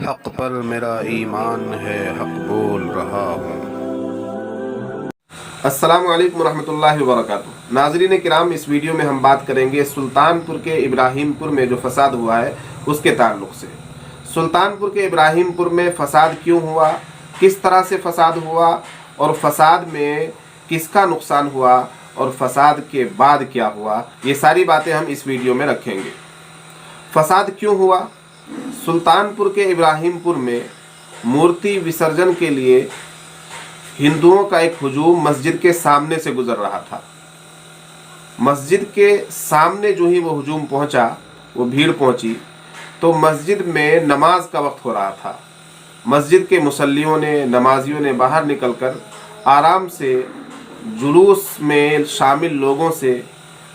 हक पर मेरा ईमान है, हक बोल रहा हूँ। अस्सलामु अलैकुम रहमतुल्लाहि व बरकातुहू। नाज़रीन किराम, इस वीडियो में हम बात करेंगे सुल्तानपुर के इब्राहिमपुर में जो फसाद हुआ है उसके ताल्लुक से। सुल्तानपुर के इब्राहिमपुर में फसाद क्यों हुआ, किस तरह से फसाद हुआ और फसाद में किसका नुकसान हुआ और फसाद के बाद क्या हुआ, ये सारी बातें हम इस वीडियो में रखेंगे। फसाद क्यों हुआ? सुल्तानपुर के इब्राहिमपुर में मूर्ति विसर्जन के लिए हिंदुओं का एक हुजूम मस्जिद के सामने से गुजर रहा था। मस्जिद के सामने जो ही वो हुजूम पहुंचा, वो भीड़ पहुंची, तो मस्जिद में नमाज का वक्त हो रहा था। मस्जिद के मुसल्लियों ने, नमाजियों ने बाहर निकलकर आराम से जुलूस में शामिल लोगों से,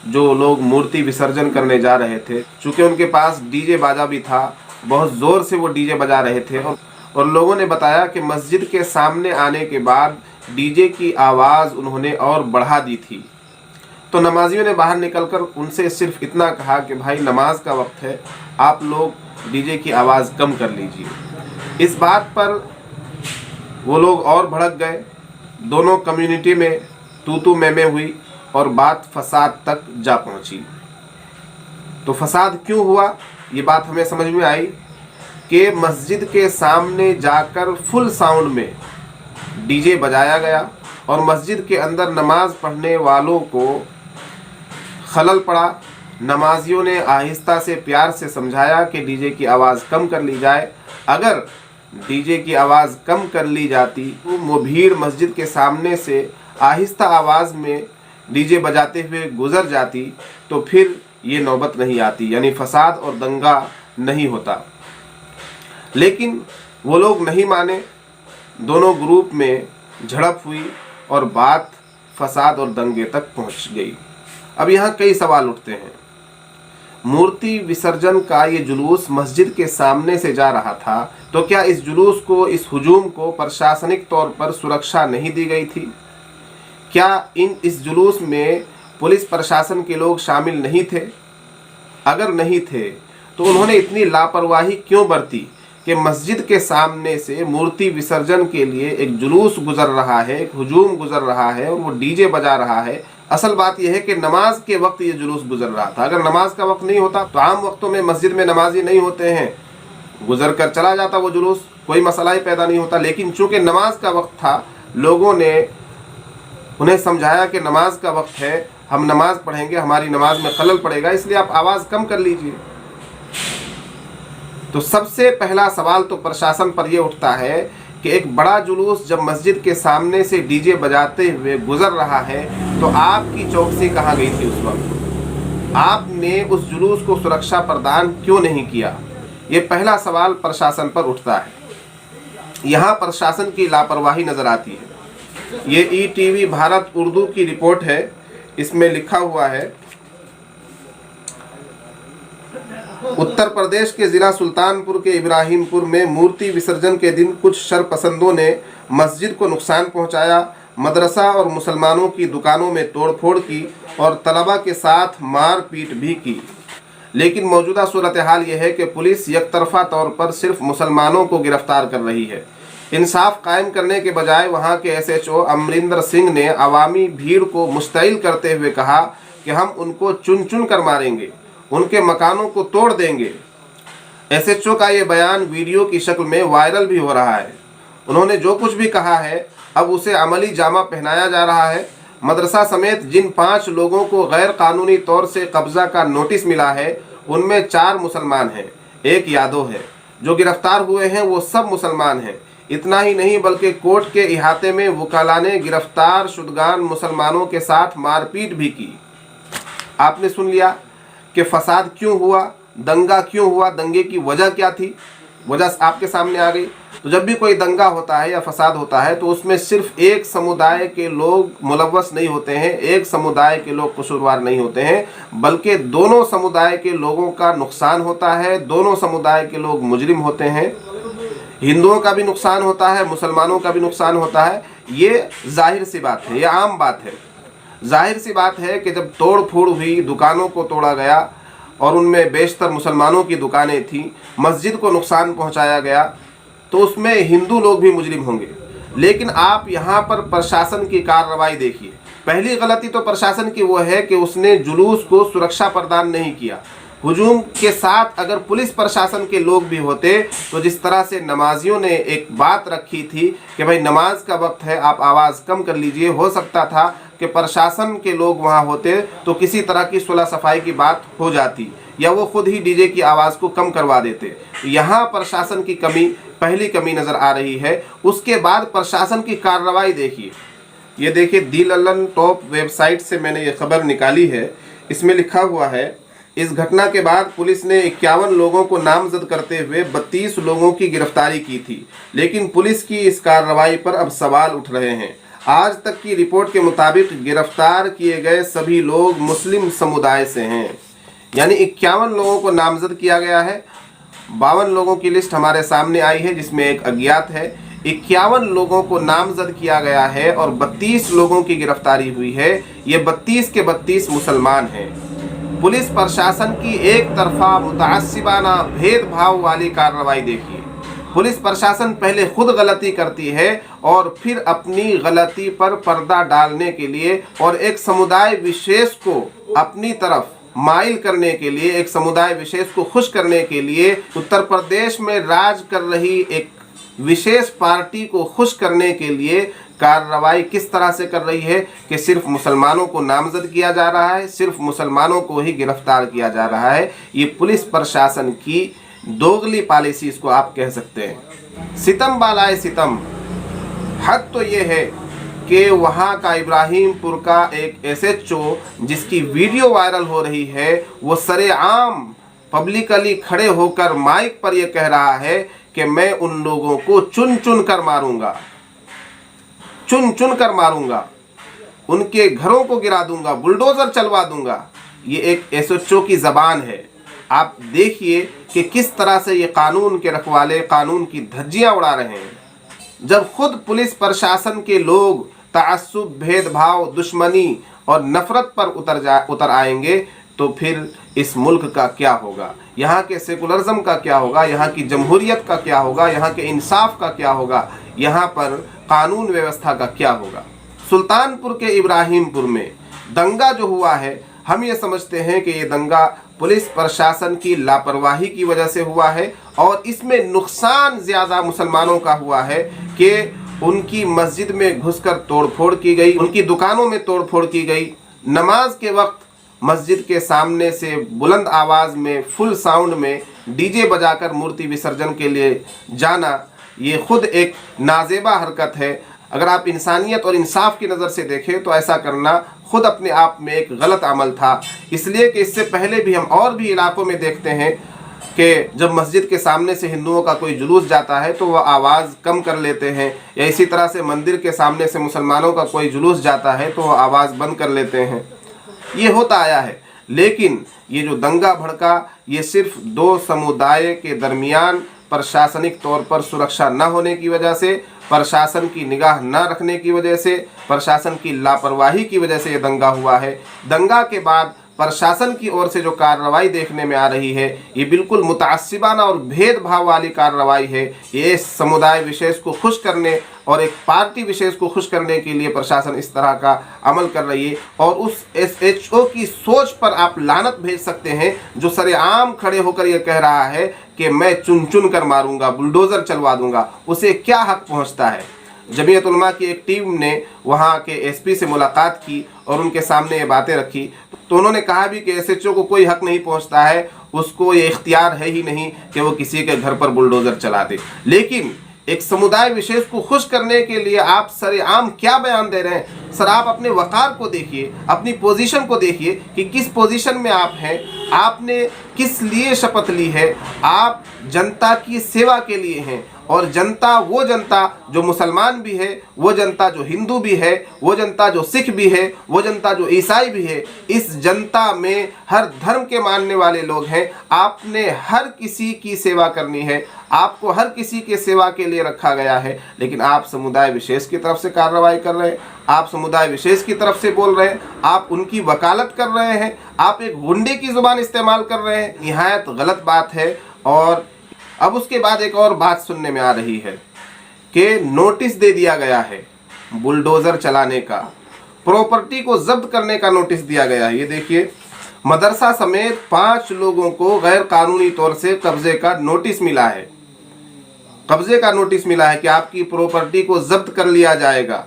जो लोग मूर्ति विसर्जन करने जा रहे थे, चूँकि उनके पास डीजे बाजा भी था, बहुत ज़ोर से वो डीजे बजा रहे थे और लोगों ने बताया कि मस्जिद के सामने आने के बाद डीजे की आवाज़ उन्होंने और बढ़ा दी थी। तो नमाजियों ने बाहर निकलकर उनसे सिर्फ इतना कहा कि भाई नमाज का वक्त है, आप लोग डीजे की आवाज़ कम कर लीजिए। इस बात पर वो लोग और भड़क गए। दोनों कम्युनिटी में तू मैं हुई और बात फसाद तक जा पहुंची। तो फसाद क्यों हुआ, ये बात हमें समझ में आई कि मस्जिद के सामने जाकर फुल साउंड में डीजे बजाया गया और मस्जिद के अंदर नमाज पढ़ने वालों को खलल पड़ा। नमाजियों ने आहिस्ता से प्यार से समझाया कि डीजे की आवाज़ कम कर ली जाए। अगर डीजे की आवाज़ कम कर ली जाती तो वो भीड़ मस्जिद के सामने से आहिस्ता आवाज़ में डीजे बजाते हुए गुजर जाती, तो फिर ये नौबत नहीं आती, यानी फसाद और दंगा नहीं होता। लेकिन वो लोग नहीं माने। दोनों ग्रुप में झड़प हुई और बात फसाद और दंगे तक पहुंच गई। अब यहाँ कई सवाल उठते हैं। मूर्ति विसर्जन का ये जुलूस मस्जिद के सामने से जा रहा था, तो क्या इस जुलूस को, इस हुजूम को प्रशासनिक तौर पर सुरक्षा नहीं दी गई थी? क्या इस जुलूस में पुलिस प्रशासन के लोग शामिल नहीं थे? अगर नहीं थे तो उन्होंने इतनी लापरवाही क्यों बरती कि मस्जिद के सामने से मूर्ति विसर्जन के लिए एक जुलूस गुजर रहा है, एक हुजूम गुजर रहा है और वो डीजे बजा रहा है। असल बात यह है कि नमाज के वक्त ये जुलूस गुजर रहा था। अगर नमाज का वक्त नहीं होता तो आम वक्तों में मस्जिद में नमाजी नहीं होते हैं, गुजर कर चला जाता वो जुलूस, कोई मसला ही पैदा नहीं होता। लेकिन चूंकि नमाज का वक्त था, लोगों ने उन्हें समझाया कि नमाज का वक्त है, हम नमाज पढ़ेंगे, हमारी नमाज में खलल पड़ेगा, इसलिए आप आवाज़ कम कर लीजिए। तो सबसे पहला सवाल तो प्रशासन पर यह उठता है कि एक बड़ा जुलूस जब मस्जिद के सामने से डीजे बजाते हुए गुजर रहा है, तो आपकी चौकसी कहाँ गई थी उस वक्त? आपने उस जुलूस को सुरक्षा प्रदान क्यों नहीं किया? ये पहला सवाल प्रशासन पर उठता है। यहाँ प्रशासन की लापरवाही नजर आती है। ये ETV भारत उर्दू की रिपोर्ट है। इसमें लिखा हुआ है, उत्तर प्रदेश के जिला सुल्तानपुर के इब्राहिमपुर में मूर्ति विसर्जन के दिन कुछ शरपसंदों ने मस्जिद को नुकसान पहुंचाया, मदरसा और मुसलमानों की दुकानों में तोड़फोड़ की और तलबा के साथ मारपीट भी की। लेकिन मौजूदा सूरत हाल यह है कि पुलिस एकतरफा तौर पर सिर्फ मुसलमानों को गिरफ्तार कर रही है। इंसाफ कायम करने के बजाय वहां के SHO अमरिंदर सिंह ने अवामी भीड़ को मुस्तैल करते हुए कहा कि हम उनको चुन चुन कर मारेंगे, उनके मकानों को तोड़ देंगे। SHO का ये बयान वीडियो की शक्ल में वायरल भी हो रहा है। उन्होंने जो कुछ भी कहा है अब उसे अमली जामा पहनाया जा रहा है। मदरसा समेत जिन 5 लोगों को गैर कानूनी तौर से कब्जा का नोटिस मिला है, उनमें 4 मुसलमान हैं, 1 यादव है। जो गिरफ्तार हुए हैं वो सब मुसलमान हैं। इतना ही नहीं बल्कि कोर्ट के इहाते में वकाला ने गिरफ्तार शुदगान मुसलमानों के साथ मारपीट भी की। आपने सुन लिया कि फसाद क्यों हुआ, दंगा क्यों हुआ, दंगे की वजह क्या थी, वजह आपके सामने आ गई। तो जब भी कोई दंगा होता है या फसाद होता है तो उसमें सिर्फ एक समुदाय के लोग मुलव्वस नहीं होते हैं, एक समुदाय के लोग कसूरवार नहीं होते हैं, बल्कि दोनों समुदाय के लोगों का नुकसान होता है, दोनों समुदाय के लोग मुजरिम होते हैं। हिंदुओं का भी नुकसान होता है, मुसलमानों का भी नुकसान होता है। ये जाहिर सी बात है, ये आम बात है। जाहिर सी बात है कि जब तोड़ फोड़ हुई, दुकानों को तोड़ा गया और उनमें बेशतर मुसलमानों की दुकानें थीं, मस्जिद को नुकसान पहुंचाया गया, तो उसमें हिंदू लोग भी मुजरिम होंगे। लेकिन आप यहाँ पर प्रशासन की कार्रवाई देखिए। पहली गलती तो प्रशासन की वो है कि उसने जुलूस को सुरक्षा प्रदान नहीं किया। हुजूम के साथ अगर पुलिस प्रशासन के लोग भी होते तो जिस तरह से नमाजियों ने एक बात रखी थी कि भाई नमाज का वक्त है, आप आवाज़ कम कर लीजिए, हो सकता था कि प्रशासन के लोग वहाँ होते तो किसी तरह की सुलह सफाई की बात हो जाती या वो खुद ही डीजे की आवाज़ को कम करवा देते। यहाँ प्रशासन की कमी, पहली कमी नज़र आ रही है। उसके बाद प्रशासन की कार्रवाई देखिए। ये देखिए, दी लल्लन टॉप वेबसाइट से मैंने ये खबर निकाली है। इसमें लिखा हुआ है, इस घटना के बाद पुलिस ने 51 लोगों को नामजद करते हुए 32 लोगों की गिरफ्तारी की थी, लेकिन पुलिस की इस कार्रवाई पर अब सवाल उठ रहे हैं। आज तक की रिपोर्ट के मुताबिक गिरफ्तार किए गए सभी लोग मुस्लिम समुदाय से हैं। यानी 51 लोगों को नामजद किया गया है। 52 लोगों की लिस्ट हमारे सामने आई है जिसमें एक अज्ञात है। 51 लोगों को नामजद किया गया है और 32 लोगों की गिरफ्तारी हुई है। ये 32 के 32 मुसलमान हैं। पुलिस प्रशासन की एक तरफा मुतअस्सिबाना भेदभाव वाली कार्रवाई देखिए। पुलिस प्रशासन पहले खुद गलती करती है और फिर अपनी गलती पर पर्दा डालने के लिए और एक समुदाय विशेष को अपनी तरफ माइल करने के लिए, एक समुदाय विशेष को खुश करने के लिए उत्तर प्रदेश में राज कर रही एक विशेष पार्टी को खुश करने के लिए कार्रवाई किस तरह से कर रही है कि सिर्फ मुसलमानों को नामजद किया जा रहा है, सिर्फ मुसलमानों को ही गिरफ्तार किया जा रहा है। ये पुलिस प्रशासन की दोगली पॉलिसी इसको आप कह सकते हैं। सितम बालाए सितम। हद तो ये है कि वहाँ का इब्राहिमपुर का एक एसएचओ जिसकी वीडियो वायरल हो रही है, वो सरेआम पब्लिकली खड़े होकर माइक पर यह कह रहा है कि मैं उन लोगों को चुन चुन कर मारूंगा, चुन चुन कर मारूंगा, उनके घरों को गिरा दूंगा, बुलडोजर चलवा दूंगा। ये एक एसएचओ की ज़बान है। आप देखिए कि किस तरह से ये कानून के रखवाले कानून की धज्जियां उड़ा रहे हैं। जब खुद पुलिस प्रशासन के लोग तअस्सुब, भेदभाव, दुश्मनी और नफरत पर उतर आएंगे तो फिर इस मुल्क का क्या होगा, यहाँ के सेकुलरिज्म का क्या होगा, यहाँ की जमहूरियत का क्या होगा, यहाँ के इंसाफ का क्या होगा, यहाँ पर कानून व्यवस्था का क्या होगा। सुल्तानपुर के इब्राहिमपुर में दंगा जो हुआ है, हम ये समझते हैं कि ये दंगा पुलिस प्रशासन की लापरवाही की वजह से हुआ है और इसमें नुकसान ज़्यादा मुसलमानों का हुआ है कि उनकी मस्जिद में घुसकर तोड़फोड़ की गई, उनकी दुकानों में तोड़फोड़ की गई। नमाज के वक्त मस्जिद के सामने से बुलंद आवाज़ में, फुल साउंड में डीजे बजाकर मूर्ति विसर्जन के लिए जाना, ये खुद एक नाजेबा हरकत है। अगर आप इंसानियत और इंसाफ की नज़र से देखें तो ऐसा करना खुद अपने आप में एक गलत अमल था। इसलिए कि इससे पहले भी हम और भी इलाकों में देखते हैं कि जब मस्जिद के सामने से हिंदुओं का कोई जुलूस जाता है तो वह आवाज़ कम कर लेते हैं, या इसी तरह से मंदिर के सामने से मुसलमानों का कोई जुलूस जाता है तो वह आवाज़ बंद कर लेते हैं। ये होता आया है। लेकिन ये जो दंगा भड़का, ये सिर्फ दो समुदाय के दरमियान प्रशासनिक तौर पर सुरक्षा न होने की वजह से, प्रशासन की निगाह न रखने की वजह से, प्रशासन की लापरवाही की वजह से ये दंगा हुआ है। दंगा के बाद प्रशासन की ओर से जो कार्रवाई देखने में आ रही है, ये बिल्कुल मुतअस्सिबाना और भेदभाव वाली कार्रवाई है। ये समुदाय विशेष को खुश करने और एक पार्टी विशेष को खुश करने के लिए प्रशासन इस तरह का अमल कर रही है। और उस एसएचओ की सोच पर आप लानत भेज सकते हैं जो सरेआम खड़े होकर ये कह रहा है कि मैं चुन चुन कर मारूंगा, बुलडोज़र चलवा दूंगा। उसे क्या हक पहुंचता है? जमीयत उलमा की एक टीम ने वहाँ के एसपी से मुलाकात की और उनके सामने ये बातें रखी, तो उन्होंने कहा भी कि एसएचओ को कोई हक नहीं पहुँचता है, उसको ये इख्तियार है ही नहीं कि वो किसी के घर पर बुलडोज़र चला दे। लेकिन एक समुदाय विशेष को खुश करने के लिए आप सरेआम क्या बयान दे रहे हैं? सर, आप अपने वक़ार को देखिए, अपनी पोजीशन को देखिए कि किस पोजीशन में आप हैं, आपने किस लिए शपथ ली है। आप जनता की सेवा के लिए हैं और जनता वो जनता जो मुसलमान भी है, वो जनता जो हिंदू भी है, वो जनता जो सिख भी है, वो जनता जो ईसाई भी है, इस जनता में हर धर्म के मानने वाले लोग हैं। आपने हर किसी की सेवा करनी है, आपको हर किसी के सेवा के लिए रखा गया है, लेकिन आप समुदाय विशेष की तरफ से कार्रवाई कर रहे हैं, आप समुदाय विशेष की तरफ से बोल रहे हैं, आप उनकी वकालत कर रहे हैं, आप एक गुंडे की जुबान इस्तेमाल कर रहे हैं। निहायत गलत बात है। और अब उसके बाद एक और बात सुनने में आ रही है कि नोटिस दे दिया गया है बुलडोज़र चलाने का, प्रॉपर्टी को जब्त करने का नोटिस दिया गया है। ये देखिए, मदरसा समेत 5 लोगों को गैर कानूनी तौर से कब्जे का नोटिस मिला है। कब्जे का नोटिस मिला है कि आपकी प्रॉपर्टी को जब्त कर लिया जाएगा।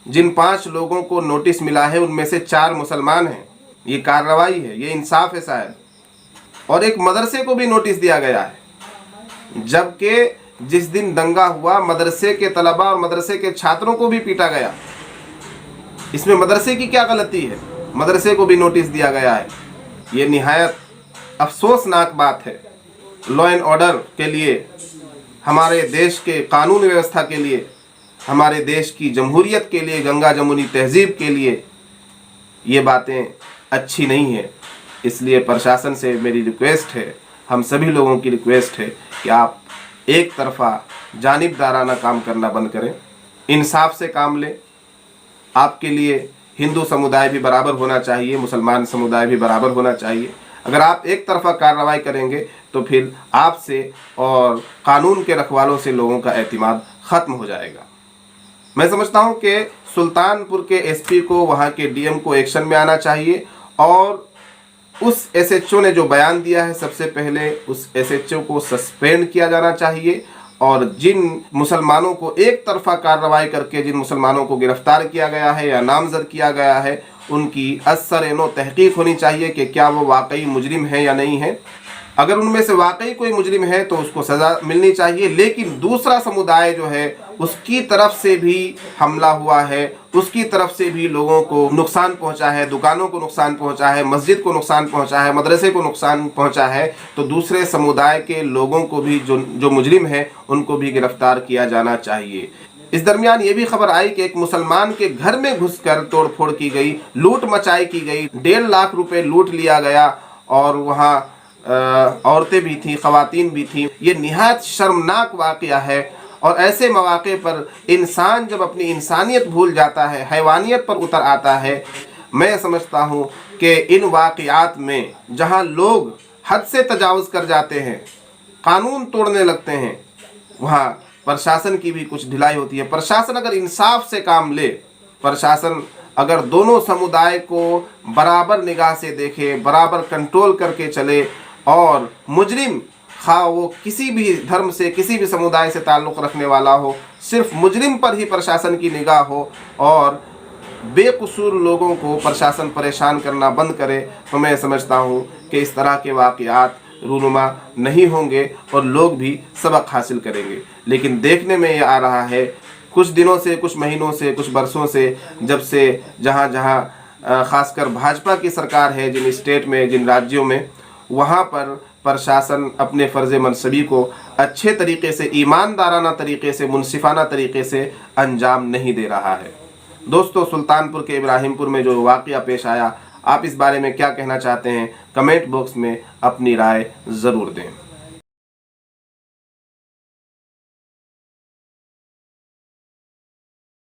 जिन 5 लोगों को नोटिस मिला है उनमें से 4 मुसलमान हैं। ये कार्रवाई है, ये इंसाफ है शायद। और एक मदरसे को भी नोटिस दिया गया है, जबकि जिस दिन दंगा हुआ मदरसे के तलबा और मदरसे के छात्रों को भी पीटा गया। इसमें मदरसे की क्या गलती है? मदरसे को भी नोटिस दिया गया है। ये निहायत अफसोसनाक बात है। लॉ एंड ऑर्डर के लिए, हमारे देश के कानून व्यवस्था के लिए, हमारे देश की जमहूरियत के लिए, गंगा जमुनी तहजीब के लिए ये बातें अच्छी नहीं है। इसलिए प्रशासन से मेरी रिक्वेस्ट है, हम सभी लोगों की रिक्वेस्ट है कि आप एक तरफा जानिबदाराना काम करना बंद करें, इंसाफ से काम लें। आपके लिए हिंदू समुदाय भी बराबर होना चाहिए, मुसलमान समुदाय भी बराबर होना चाहिए। अगर आप एक तरफा कार्रवाई करेंगे तो फिर आपसे और कानून के रखवालों से लोगों का एतमाद ख़त्म हो जाएगा। मैं समझता हूं कि सुल्तानपुर के एसपी को, वहां के डीएम को एक्शन में आना चाहिए और उस एसएचओ ने जो बयान दिया है, सबसे पहले उस एसएचओ को सस्पेंड किया जाना चाहिए। और जिन मुसलमानों को एक तरफा कार्रवाई करके जिन मुसलमानों को गिरफ्तार किया गया है या नामजद किया गया है, उनकी असर-ए-नो तहकीक होनी चाहिए कि क्या वो वाकई मुजरिम है या नहीं है। अगर उनमें से वाकई कोई मुजरिम है तो उसको सज़ा मिलनी चाहिए। लेकिन दूसरा समुदाय जो है उसकी तरफ से भी हमला हुआ है, उसकी तरफ से भी लोगों को नुकसान पहुंचा है, दुकानों को नुकसान पहुंचा है, मस्जिद को नुकसान पहुंचा है, मदरसे को नुकसान पहुंचा है, तो दूसरे समुदाय के लोगों को भी जो मुजरिम है उनको भी गिरफ्तार किया जाना चाहिए। इस दरमियान ये भी खबर आई कि एक मुसलमान के घर में घुसकर तोड़फोड़ की गई, लूट मचाई की गई, 1.5 लाख रुपए लूट लिया गया और वहाँ औरतें भी थीं, ख़वातीन भी थीं। ये निहायत शर्मनाक वाक़या है। और ऐसे मौक़े पर इंसान जब अपनी इंसानियत भूल जाता है, हैवानियत पर उतर आता है, मैं समझता हूँ कि इन वाक़यात में जहाँ लोग हद से तजावुज़ कर जाते हैं, कानून तोड़ने लगते हैं, वहाँ प्रशासन की भी कुछ ढिलाई होती है। प्रशासन अगर इंसाफ से काम ले, प्रशासन अगर दोनों समुदाय को बराबर निगाह से देखे, बराबर कंट्रोल करके चले और मुजरिम खा वो किसी भी धर्म से, किसी भी समुदाय से ताल्लुक़ रखने वाला हो, सिर्फ मुजरिम पर ही प्रशासन की निगाह हो और बेकसूर लोगों को प्रशासन परेशान करना बंद करे, तो मैं समझता हूँ कि इस तरह के वाक़यात रूनुमा नहीं होंगे और लोग भी सबक हासिल करेंगे। लेकिन देखने में ये आ रहा है कुछ दिनों से, कुछ महीनों से, कुछ बरसों से, जब से जहाँ जहाँ ख़ासकर भाजपा की सरकार है, जिन स्टेट में, जिन राज्यों में, वहाँ पर प्रशासन अपने फ़र्ज़ मनसबी को अच्छे तरीक़े से, ईमानदाराना तरीक़े से, मुनसिफ़ाना तरीक़े से अंजाम नहीं दे रहा है। दोस्तों, सुल्तानपुर के इब्राहिमपुर में जो वाक़या पेश आया, आप इस बारे में क्या कहना चाहते हैं? कमेंट बॉक्स में अपनी राय ज़रूर दें।